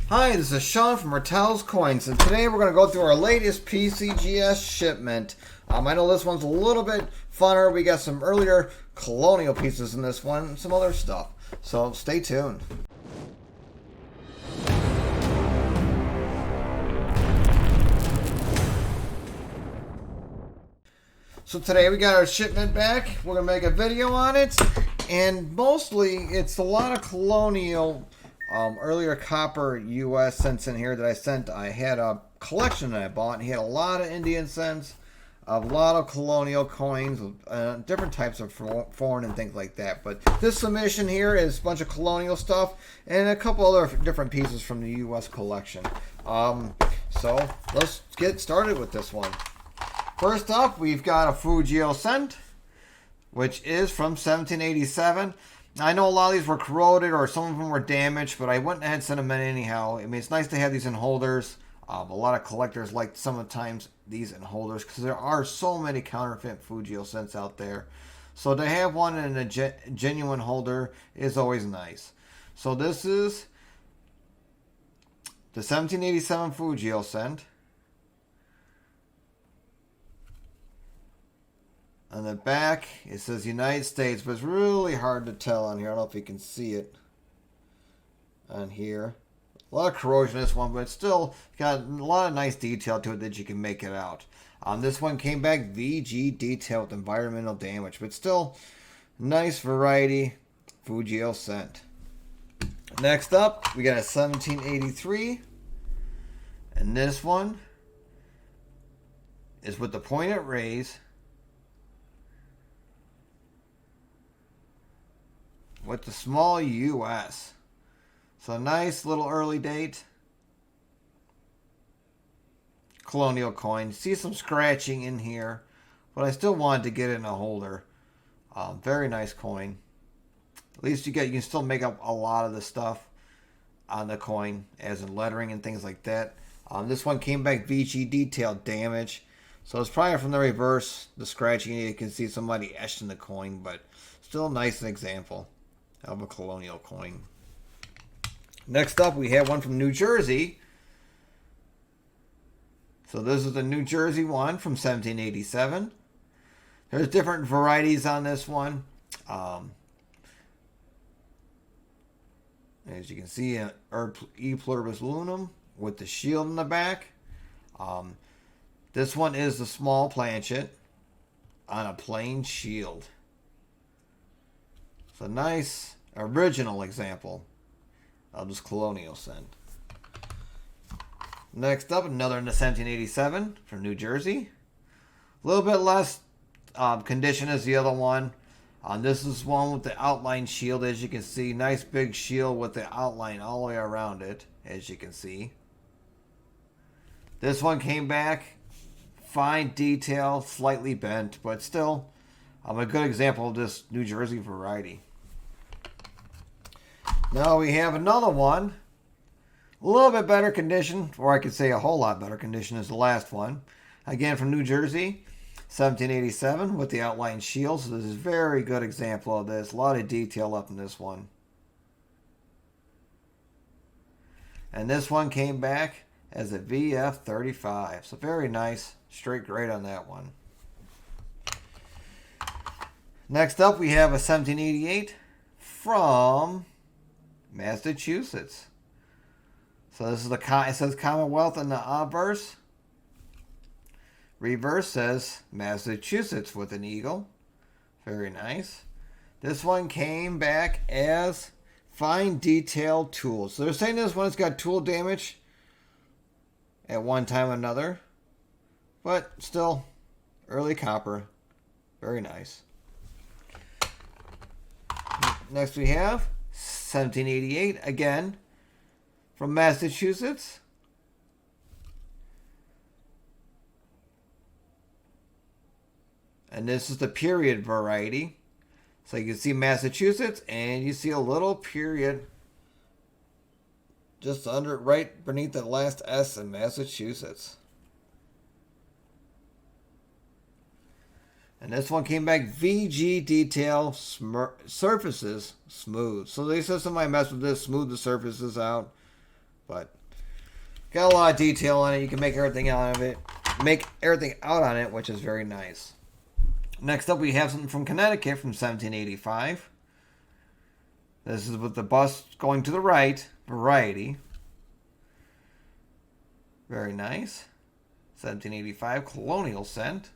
Hi, this is Sean from Hertels Coins, and today we're going to go through our latest PCGS shipment. I know this one's a little bit funner. We got some earlier Colonial pieces in this one, and some other stuff. So stay tuned. So today we got our shipment back. We're going to make a video on it, and mostly it's a lot of Colonial earlier copper US cents in here that I sent. I had a collection that I bought, and he had a lot of Indian cents, a lot of Colonial coins, different types of foreign and things like that. But this submission here is a bunch of Colonial stuff and a couple other different pieces from the US collection. So let's get started with this one. First up, we've got a Fujio cent, which is from 1787. I know a lot of these were corroded or some of them were damaged, but I went ahead and sent them in anyhow. I mean, it's nice to have these in holders. A lot of collectors like sometimes these in holders because there are so many counterfeit Fujio cents out there. So to have one in a genuine holder is always nice. So this is the 1787 Fujio cent. On the back, it says United States, but it's really hard to tell on here. I don't know if you can see it on here. A lot of corrosion in this one, but it's still got a lot of nice detail to it that you can make it out. This one came back VG detail with environmental damage, but still nice variety Fujio cent. Next up, we got a 1783, and this one is with the pointed rays, with the small US. So nice little early date Colonial coin. See some scratching in here, but I still wanted to get it in a holder. Very nice coin. At least you can still make up a lot of the stuff on the coin, as in lettering and things like that. This one came back VG detail damage. So it's probably from the reverse, the scratching. You can see somebody etched in the coin, but still a nice example of a Colonial coin. Next up, we have one from New Jersey. So this is the New Jersey one from 1787. There's different varieties on this one. As you can see, E pluribus unum with the shield in the back. This one is the small planchet on a plain shield. It's a nice original example of this Colonial cent. Next up, another in the 1787 from New Jersey. A little bit less condition as the other one. This is one with the outline shield, as you can see. Nice big shield with the outline all the way around it, as you can see. This one came back fine detail, slightly bent, but still a good example of this New Jersey variety. Now we have another one, a little bit better condition, or I could say a whole lot better condition as the last one. Again from New Jersey, 1787 with the outline shield. So this is a very good example of this. A lot of detail up in this one. And this one came back as a VF35. So very nice, straight grade on that one. Next up we have a 1788 from Massachusetts. So this is it says Commonwealth in the obverse. Reverse says Massachusetts with an eagle. Very nice. This one came back as fine detailed tools. So they're saying this one's got tool damage at one time or another, but still early copper. Very nice. Next we have 1788, again, from Massachusetts. And this is the period variety. So you can see Massachusetts, and you see a little period just under, right beneath the last S in Massachusetts. And this one came back VG detail surfaces smooth. So they said somebody messed with this, smooth the surfaces out. but got a lot of detail on it. You can make everything out of it. Make everything out on it, which is very nice. Next up, we have something from Connecticut from 1785. This is with the bus going to the right, variety. Very nice. 1785 Colonial scent.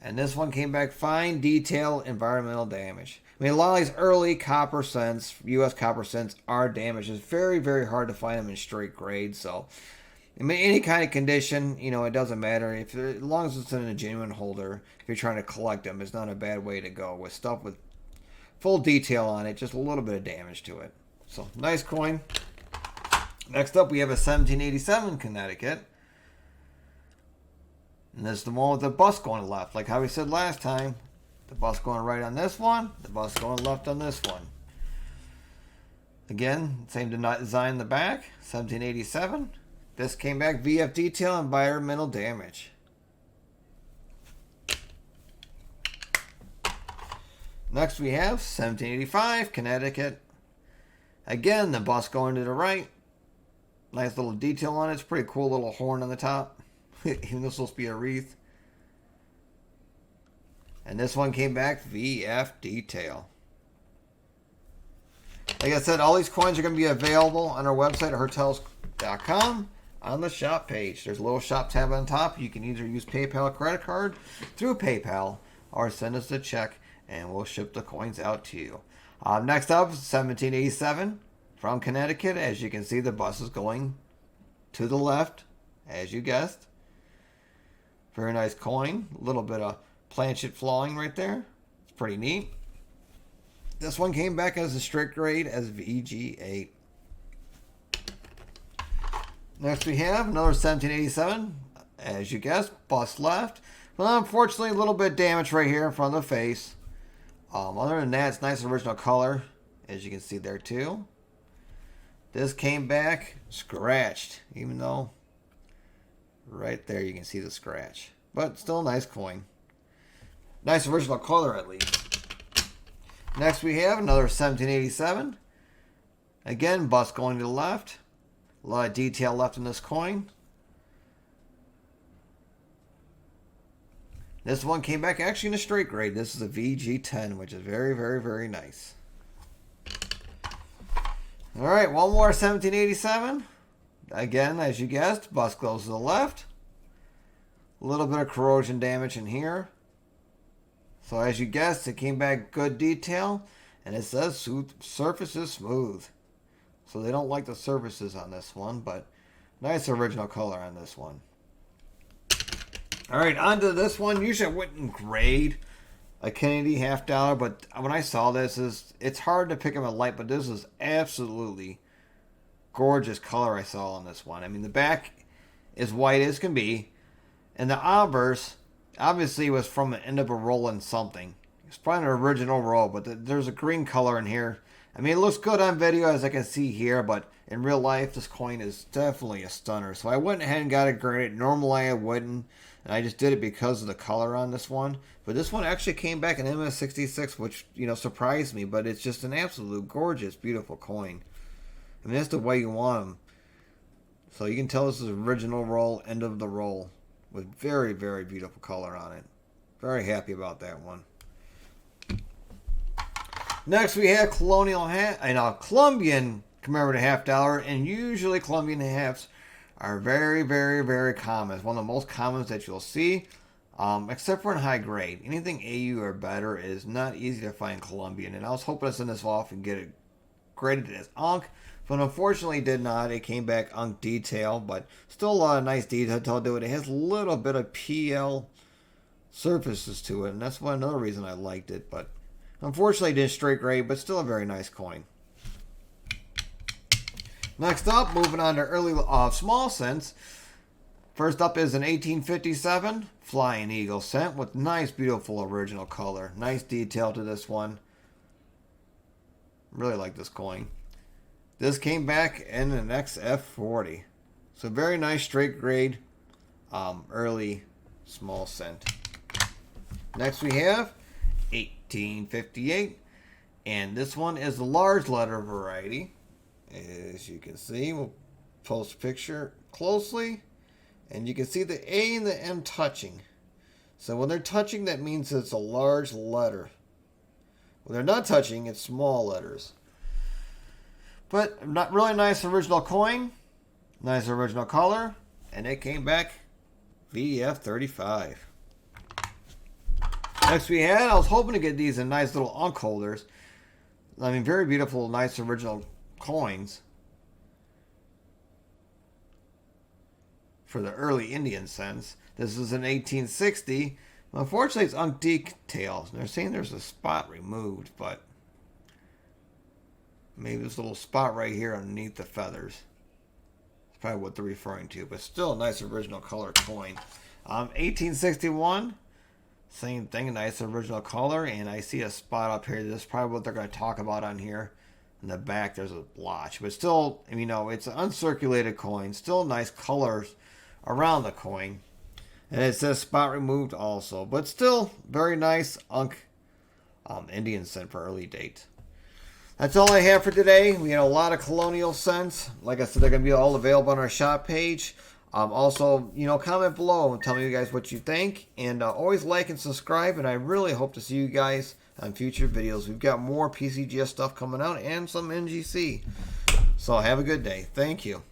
And this one came back fine, detail, environmental damage. I mean, a lot of these early copper scents, U.S. copper scents, are damaged. It's very, very hard to find them in straight grade. So, I mean, any kind of condition, you know, it doesn't matter. As long as it's in a genuine holder, if you're trying to collect them, it's not a bad way to go. With stuff with full detail on it, just a little bit of damage to it. So, nice coin. Next up, we have a 1787 Connecticut. And this is the one with the bus going left. Like how we said last time. The bus going right on this one. The bus going left on this one. Again, same design in the back. 1787. This came back VF detail, environmental damage. Next we have 1785 Connecticut. Again, the bus going to the right. Nice little detail on it. It's a pretty cool little horn on the top. Even though it's supposed to be a wreath. And this one came back VF detail. Like I said, all these coins are going to be available on our website at hertels.com on the shop page. There's a little shop tab on top. You can either use PayPal or credit card through PayPal or send us a check and we'll ship the coins out to you. Next up, 1787 from Connecticut. As you can see, the bus is going to the left, as you guessed. Very nice coin. A little bit of planchet flowing right there. It's pretty neat. This one came back as a strict grade as VG8. Next we have another 1787. As you guessed, bust left. Well, unfortunately, a little bit damaged right here in front of the face. Other than that, it's nice original color, as you can see there too. This came back scratched, even though right there you can see the scratch. But still a nice coin. Nice original color at least. Next we have another 1787. Again, bust going to the left. A lot of detail left in this coin. This one came back actually in a straight grade. This is a VG10, which is very, very, very nice. Alright, one more 1787. Again, as you guessed, bust goes to the left. A little bit of corrosion damage in here. So as you guessed, it came back good detail. And it says surface is smooth. So they don't like the surfaces on this one, but nice original color on this one. Alright, on to this one. Usually I wouldn't grade a Kennedy $50, but when I saw this, it's hard to pick them at light, but this is absolutely gorgeous color I saw on this one. I mean, the back is white as can be, and the obverse obviously was from the end of a roll in something. It's probably an original roll, but there's a green color in here. I mean, it looks good on video as I can see here, but in real life, this coin is definitely a stunner. So I went ahead and got it graded. Normally I wouldn't, and I just did it because of the color on this one. But this one actually came back in MS66, which, you know, surprised me. But it's just an absolute gorgeous, beautiful coin. I mean, that's the way you want them. So you can tell this is original roll, end of the roll, with very, very beautiful color on it. Very happy about that one. Next we have Colonial Colombian commemorative $50, and usually Colombian halves are very, very, very common. It's one of the most commons that you'll see, except for in high grade. Anything AU or better is not easy to find Colombian, and I was hoping to send this off and get it graded as Unk, but unfortunately did not. It came back Unk detail, but still a lot of nice detail to it. It has a little bit of PL surfaces to it, and that's one another reason I liked it, but unfortunately, it did straight grade, but still a very nice coin. Next up, moving on to early small cents. First up is an 1857 Flying Eagle cent with nice, beautiful original color. Nice detail to this one. Really like this coin. This came back in an XF40. So very nice straight grade early small cent. Next we have 1858, and this one is the large letter variety. As you can see, we'll post picture closely, and you can see the A and the M touching. So when they're touching, that means it's a large letter. When they're not touching, it's small letters. But not really nice original coin, nice original color, and it came back VF35. Next we had, I was hoping to get these in nice little unk holders. I mean, very beautiful, nice original coins for the early Indian cents. This is an 1860. Unfortunately, it's unk details. They're saying there's a spot removed, but maybe this little spot right here underneath the feathers. That's probably what they're referring to, but still a nice original color coin. 1861. Same thing, nice original color, and I see a spot up here. This is probably what they're going to talk about on here. In the back, there's a blotch, but still, you know, it's an uncirculated coin. Still nice colors around the coin, and it says spot removed also, but still very nice unk Indian cent for early date. That's all I have for today. We had a lot of colonial cents. Like I said, they're going to be all available on our shop page. Also, you know, comment below and tell me you guys what you think. And always like and subscribe. And I really hope to see you guys on future videos. We've got more PCGS stuff coming out and some NGC. So have a good day. Thank you.